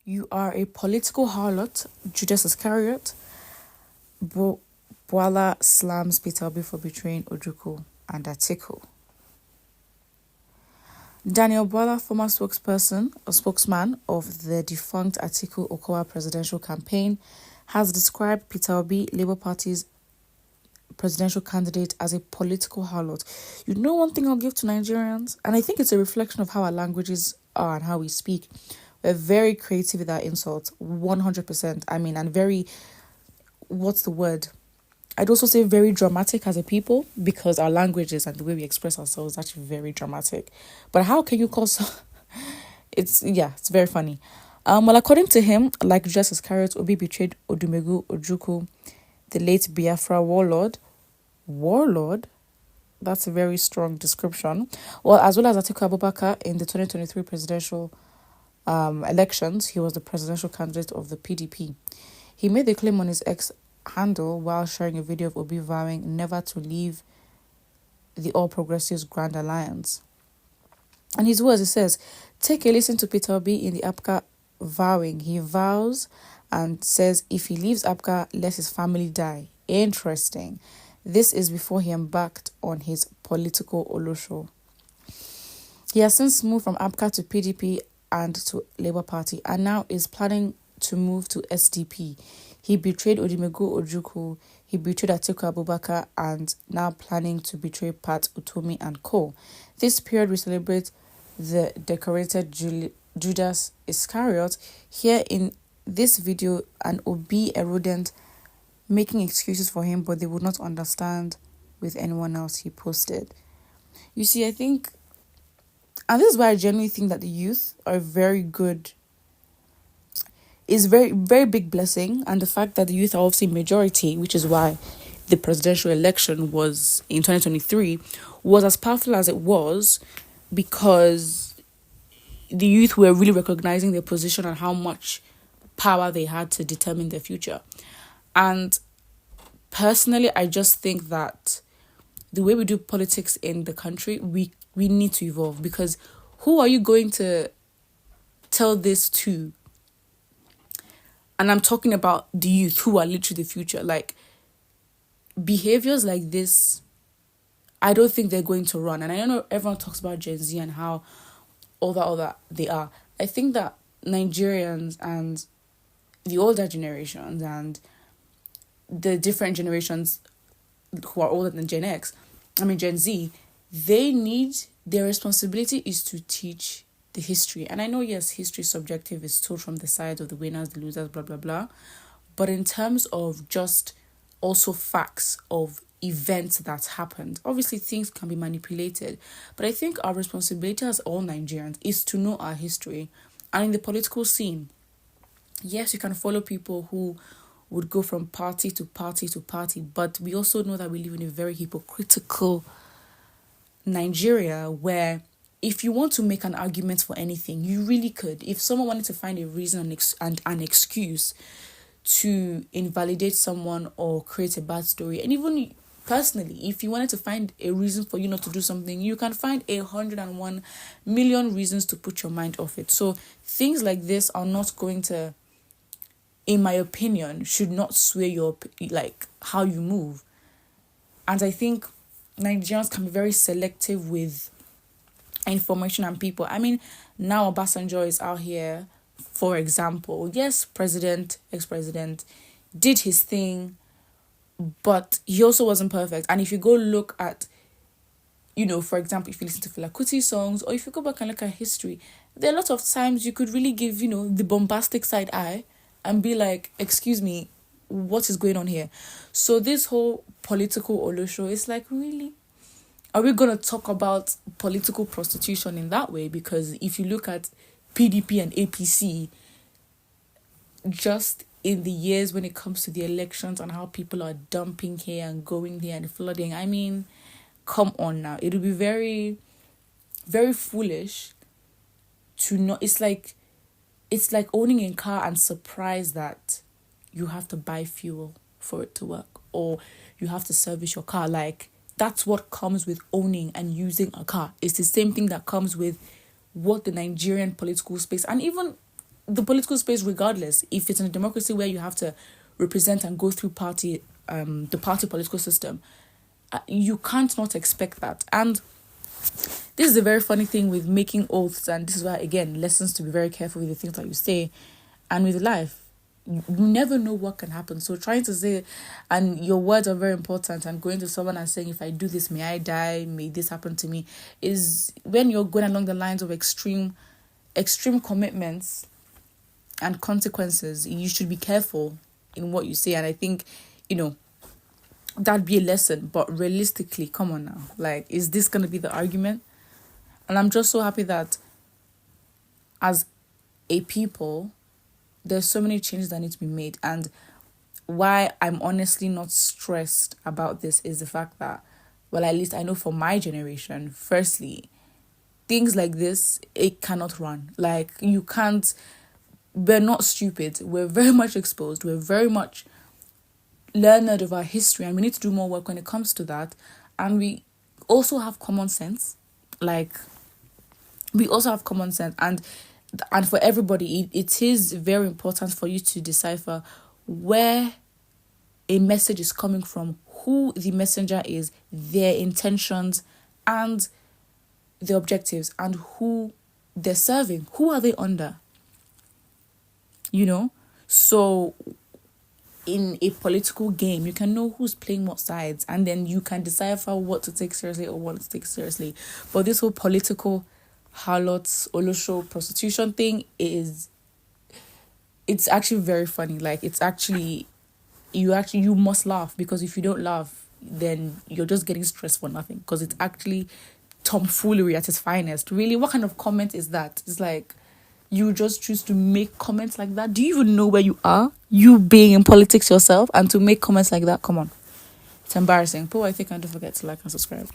You are a political harlot, Judas Iscariot. Bwala slams Peter Obi for betraying Ojukwu and Atiku. Daniel Bwala, former spokesman of the defunct Atiku Okowa presidential campaign, has described Peter Obi, Labour Party's presidential candidate, as a political harlot. You know one thing I'll give to Nigerians, and I think it's a reflection of how our languages are and how we speak. We're very creative with our insults, 100%. And very, what's the word? I'd also say very dramatic as a people, because our languages and the way we express ourselves is actually very dramatic. But how can you call it's very funny. According to him, like Judas Iscariot, Obi betrayed Odumegwu Ojukwu, the late Biafra warlord. Warlord? That's a very strong description. Well, as well as Atiku Abubakar in the 2023 presidential elections. He was the presidential candidate of the PDP. He made the claim on his X handle while sharing a video of Obi vowing never to leave the All Progressives Grand Alliance. And his words, he says, take a listen to Peter Obi in the APGA vowing. He vows and says if he leaves APGA, let his family die. Interesting. This is before he embarked on his political olosho. He has since moved from APGA to PDP and to Labour Party, and now is planning to move to SDP. He betrayed Odumegwu Ojukwu, he betrayed Atiku Abubakar, and now planning to betray Pat Utomi and co. This period we celebrate the decorated Judas Iscariot. Here in this video, an Obi erodent making excuses for him, but they would not understand with anyone else he posted. You see, I think, and this is why I genuinely think that the youth are very good, is very, very big blessing. And the fact that the youth are obviously majority, which is why the presidential election was in 2023, was as powerful as it was, because the youth were really recognizing their position and how much power they had to determine their future. And personally, I just think that the way we do politics in the country, we need to evolve, because who are you going to tell this to? And I'm talking about the youth, who are literally the future. Like, behaviors like this, I don't think they're going to run. And I know everyone talks about Gen Z and how all that they are. I think that Nigerians and the older generations and the different generations who are older than Gen Z, their responsibility is to teach the history. And I know, yes, history is subjective, is told from the side of the winners, the losers, blah, blah, blah. But in terms of just also facts of events that happened, obviously things can be manipulated. But I think our responsibility as all Nigerians is to know our history. And in the political scene, yes, you can follow people who would go from party to party to party, but we also know that we live in a very hypocritical Nigeria, where if you want to make an argument for anything, you really could. If someone wanted to find a reason and an excuse to invalidate someone or create a bad story, and even personally, if you wanted to find a reason for you not to do something, you can find 101 million reasons to put your mind off it. So things like this are not going to, in my opinion, should not sway your, how you move. And I think Nigerians can be very selective with information and people. Now Obasanjo is out here, for example. Yes, ex-president, did his thing, but he also wasn't perfect. And if you go look at, for example, if you listen to Fela Kuti's songs, or if you go back and look at history, there are a lot of times you could really give, the bombastic side eye and be like, excuse me, what is going on here? So this whole political olosho is like, really? Are we going to talk about political prostitution in that way? Because if you look at PDP and APC, just in the years when it comes to the elections and how people are dumping here and going there and flooding, come on now. It would be very, very foolish to not. It's like owning a car and surprised that you have to buy fuel for it to work, or you have to service your car. Like, that's what comes with owning and using a car. It's the same thing that comes with what the Nigerian political space, and even the political space, regardless, if it's in a democracy where you have to represent and go through the party political system, you can't not expect that. And this is a very funny thing with making oaths, and this is why, again, lessons to be very careful with the things that you say. And with life, you never know what can happen. So trying to say, and your words are very important, and going to someone and saying, if I do this, may I die, may this happen to me, is when you're going along the lines of extreme commitments and consequences. You should be careful in what you say. And I think, that'd be a lesson. But realistically, come on now, like, is this going to be the argument? And I'm just so happy that as a people, there's so many changes that need to be made. And why I'm honestly not stressed about this is the fact that, well, at least I know for my generation, firstly, things like this, it cannot run. Like, you can't, we're not stupid. We're very much exposed. We're very much learned of our history, and we need to do more work when it comes to that. And we also have common sense. Like, we also have common sense. And for everybody, it is very important for you to decipher where a message is coming from, who the messenger is, their intentions, and the objectives, and who they're serving. Who are they under? So in a political game, you can know who's playing what sides, and then you can decipher what to take seriously or what to take seriously. But this whole political harlots, olosho, prostitution thing it's actually very funny. Like, it's actually, you must laugh, because if you don't laugh, then you're just getting stressed for nothing, because it's actually tomfoolery at its finest. Really, what kind of comment is that? It's like, you just choose to make comments like that. Do you even know where you are? You being in politics yourself, and to make comments like that, come on. It's embarrassing. But I think, don't forget to like and subscribe.